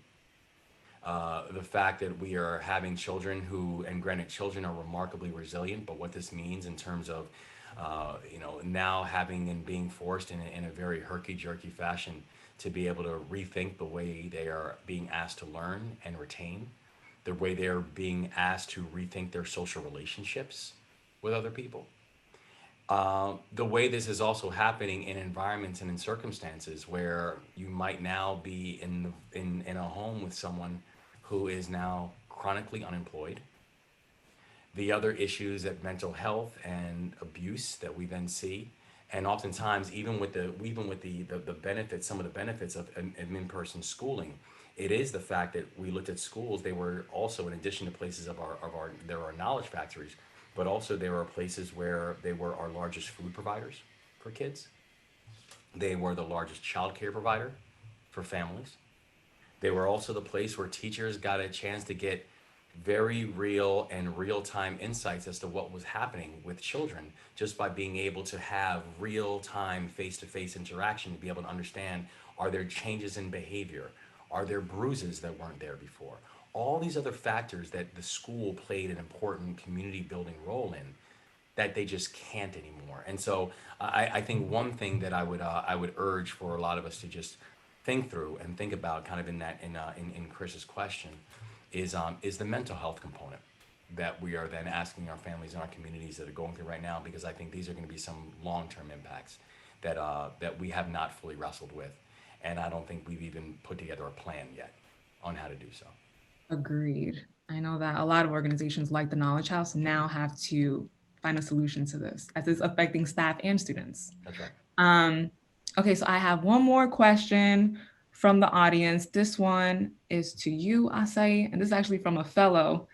The fact that we are having children and granted children are remarkably resilient, but what this means in terms of now having and being forced in a very herky-jerky fashion to be able to rethink the way they are being asked to learn and retain, the way they are being asked to rethink their social relationships with other people. The way this is also happening in environments and in circumstances where you might now be in a home with someone who is now chronically unemployed. The other issues that mental health and abuse that we then see, and oftentimes even with the benefits, some of the benefits of in-person schooling, it is the fact that we looked at schools. They were also, in addition to places there are knowledge factories, but also there are places where they were our largest food providers for kids. They were the largest child care provider for families. They were also the place where teachers got a chance to get very real and real-time insights as to what was happening with children just by being able to have real-time face-to-face interaction to be able to understand, are there changes in behavior? Are there bruises that weren't there before? All these other factors that the school played an important community building role in that they just can't anymore. And so I think one thing that I would urge for a lot of us to just think through and think about, kind of in that in Chris's question, is the mental health component that we are then asking our families and our communities that are going through right now, because I think these are going to be some long-term impacts that that we have not fully wrestled with, and I don't think we've even put together a plan yet on how to do so. Agreed. I know that a lot of organizations like the Knowledge House now have to find a solution to this, as it's affecting staff and students. That's right. Okay, so I have one more question from the audience. This one is to you, Asai, and this is actually from a fellow.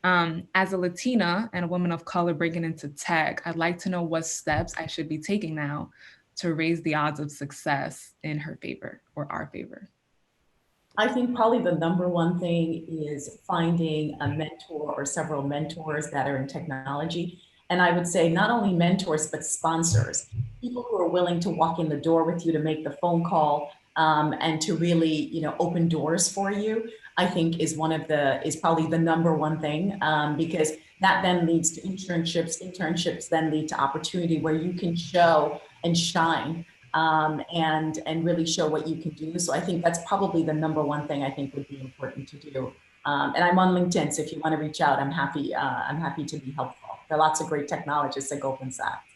As a Latina and a woman of color breaking into tech, I'd like to know what steps I should be taking now to raise the odds of success in her favor or our favor. I think probably the number one thing is finding a mentor or several mentors that are in technology. And I would say not only mentors, but sponsors, people who are willing to walk in the door with you, to make the phone call, and to really, open doors for you, I think is probably the number one thing, because that then leads to internships. Internships then lead to opportunity where you can show and shine, and really show what you can do. So I think that's probably the number one thing I think would be important to do. And I'm on LinkedIn, so if you want to reach out, I'm happy to be helpful. There are lots of great technologists at Goldman Sachs.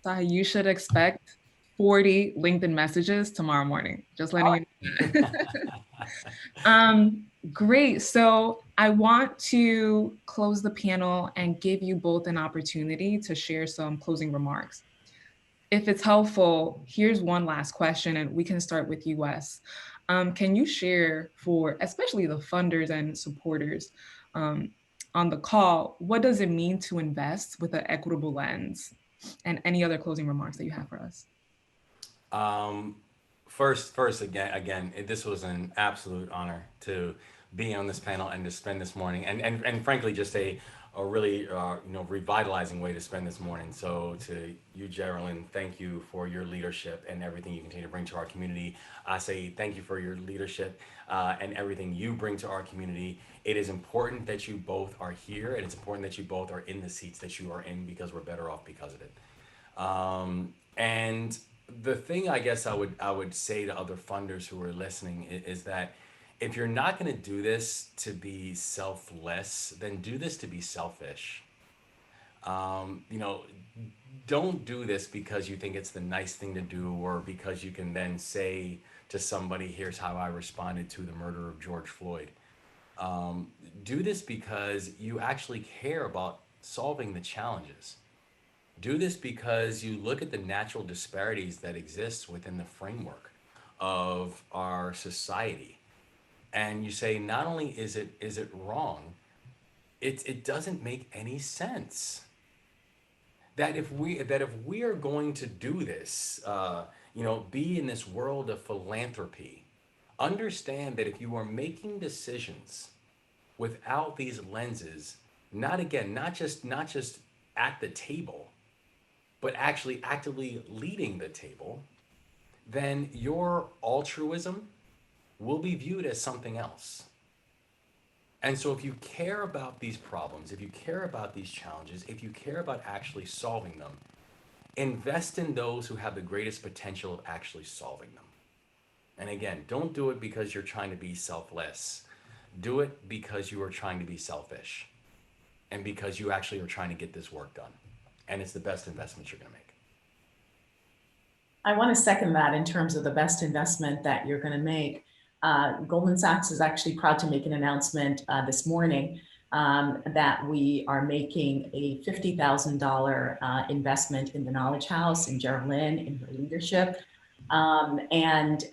So you should expect 40 LinkedIn messages tomorrow morning. Just letting you know. Great. So I want to close the panel and give you both an opportunity to share some closing remarks. If it's helpful, here's one last question, and we can start with you, Wes. Can you share, for especially the funders and supporters on the call, what does it mean to invest with an equitable lens? And any other closing remarks that you have for us? First, again, this was an absolute honor to be on this panel and to spend this morning, and frankly, just a really revitalizing way to spend this morning. So to you, Jerelyn, thank you for your leadership and everything you continue to bring to our community. I say thank you for your leadership and everything you bring to our community. It is important that you both are here, and it's important that you both are in the seats that you are in, because we're better off because of it. And the thing I guess I would say to other funders who are listening is that if you're not going to do this to be selfless, then do this to be selfish. Don't do this because you think it's the nice thing to do, or because you can then say to somebody, here's how I responded to the murder of George Floyd. Do this because you actually care about solving the challenges. Do this because you look at the natural disparities that exist within the framework of our society, and you say, not only is it wrong, it doesn't make any sense. That if we are going to do this, be in this world of philanthropy, understand that if you are making decisions without these lenses, not just at the table, but actually actively leading the table, then your altruism will be viewed as something else. And so if you care about these problems, if you care about these challenges, if you care about actually solving them, invest in those who have the greatest potential of actually solving them. And again, don't do it because you're trying to be selfless. Do it because you are trying to be selfish, and because you actually are trying to get this work done. And it's the best investment you're going to make. I want to second that in terms of the best investment that you're going to make. Goldman Sachs is actually proud to make an announcement this morning that we are making a $50,000 investment in the Knowledge House, in Jerelyn, in her leadership. And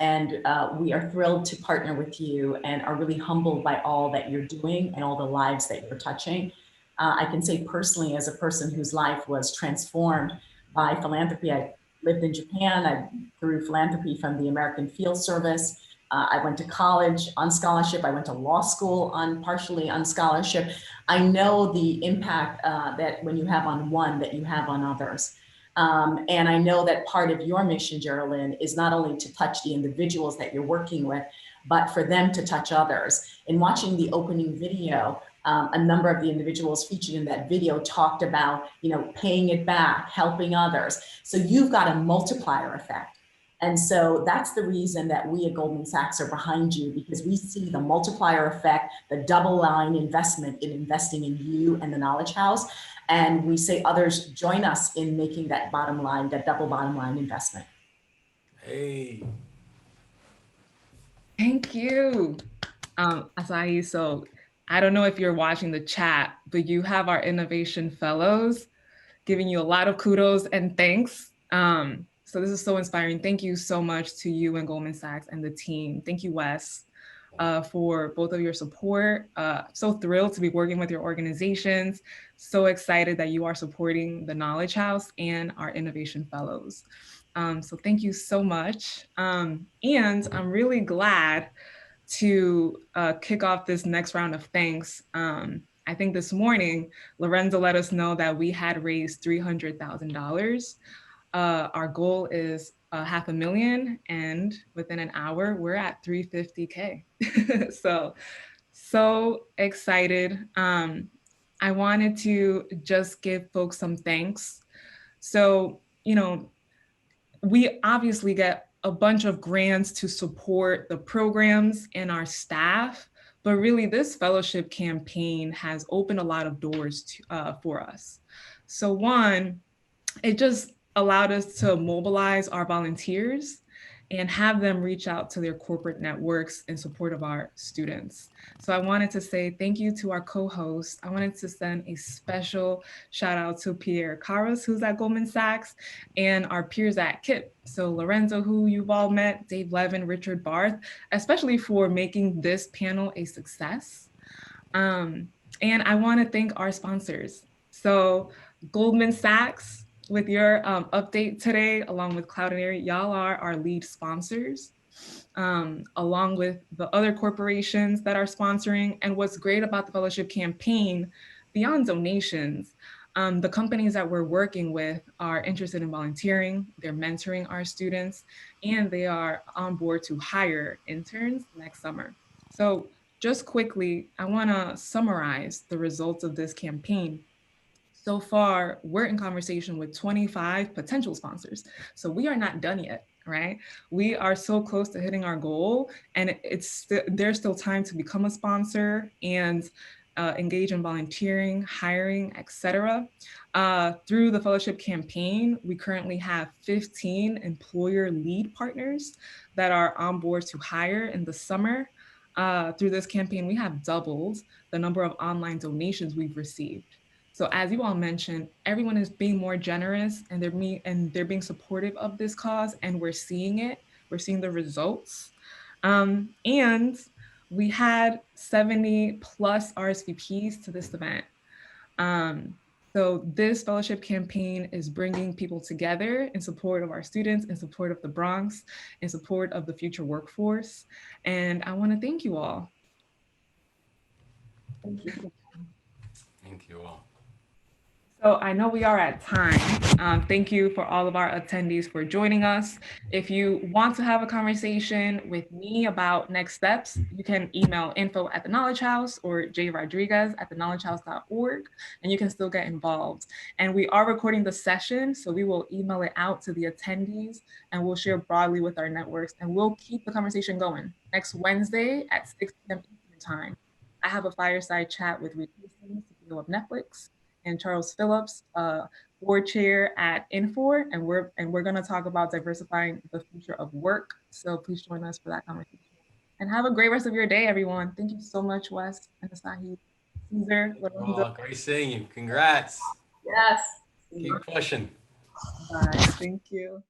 we are thrilled to partner with you, and are really humbled by all that you're doing and all the lives that you're touching. I can say personally, as a person whose life was transformed by philanthropy, I lived in Japan. I grew philanthropy from the American Field Service. I went to college on scholarship. I went to law school partially on scholarship. I know the impact that when you have on one, that you have on others. And I know that part of your mission, Jerelyn, is not only to touch the individuals that you're working with, but for them to touch others. In watching the opening video, a number of the individuals featured in that video talked about, paying it back, helping others. So you've got a multiplier effect. And so that's the reason that we at Goldman Sachs are behind you, because we see the multiplier effect, the double line investment in investing in you and the Knowledge House. And we say others join us in making that bottom line, that double bottom line investment. Hey. Thank you, Asahi. So I don't know if you're watching the chat, but you have our Innovation Fellows giving you a lot of kudos and thanks. So this is so inspiring. Thank you so much to you and Goldman Sachs and the team. Thank you, Wes, for both of your support. So thrilled to be working with your organizations. So excited that you are supporting the Knowledge House and our Innovation Fellows. So thank you so much. And I'm really glad to kick off this next round of thanks. I think this morning, Lorenzo let us know that we had raised $300,000. Our goal is $500,000, and within an hour, we're at 350K. So excited. I wanted to just give folks some thanks. So, we obviously get a bunch of grants to support the programs and our staff, but really this fellowship campaign has opened a lot of doors for us. So one, it just allowed us to mobilize our volunteers and have them reach out to their corporate networks in support of our students. So I wanted to say thank you to our co-hosts. I wanted to send a special shout out to Pierre Carras, who's at Goldman Sachs, and our peers at KIP. So Lorenzo, who you've all met, Dave Levin, Richard Barth, especially for making this panel a success. And I wanna thank our sponsors. So Goldman Sachs, with your update today, along with Cloudinary, y'all are our lead sponsors, along with the other corporations that are sponsoring. And what's great about the fellowship campaign, beyond donations, the companies that we're working with are interested in volunteering, they're mentoring our students, and they are on board to hire interns next summer. So just quickly, I wanna summarize the results of this campaign. So far, we're in conversation with 25 potential sponsors. So we are not done yet, right? We are so close to hitting our goal, and there's still time to become a sponsor and engage in volunteering, hiring, etc. Through the fellowship campaign, we currently have 15 employer lead partners that are on board to hire in the summer. Through this campaign, we have doubled the number of online donations we've received. So as you all mentioned, everyone is being more generous and they're being supportive of this cause, and we're seeing it. We're seeing the results. And we had 70 plus RSVPs to this event. So this fellowship campaign is bringing people together in support of our students, in support of the Bronx, in support of the future workforce. And I want to thank you all. Thank you. Thank you all. So I know we are at time. Thank you for all of our attendees for joining us. If you want to have a conversation with me about next steps, you can email info@theknowledgehouse or jrodriguez@theknowledgehouse.org, and you can still get involved. And we are recording the session, so we will email it out to the attendees and we'll share broadly with our networks, and we'll keep the conversation going. Next Wednesday at 6 p.m. Eastern time, I have a fireside chat with Reed Hastings, CEO of Netflix, and Charles Phillips, board chair at Infor, and we're going to talk about diversifying the future of work. So please join us for that conversation. And have a great rest of your day, everyone. Thank you so much, Wes and Asahi, Caesar, Lorenzo. Oh, great seeing you. Congrats. Yes. Keep pushing. Bye. Thank you.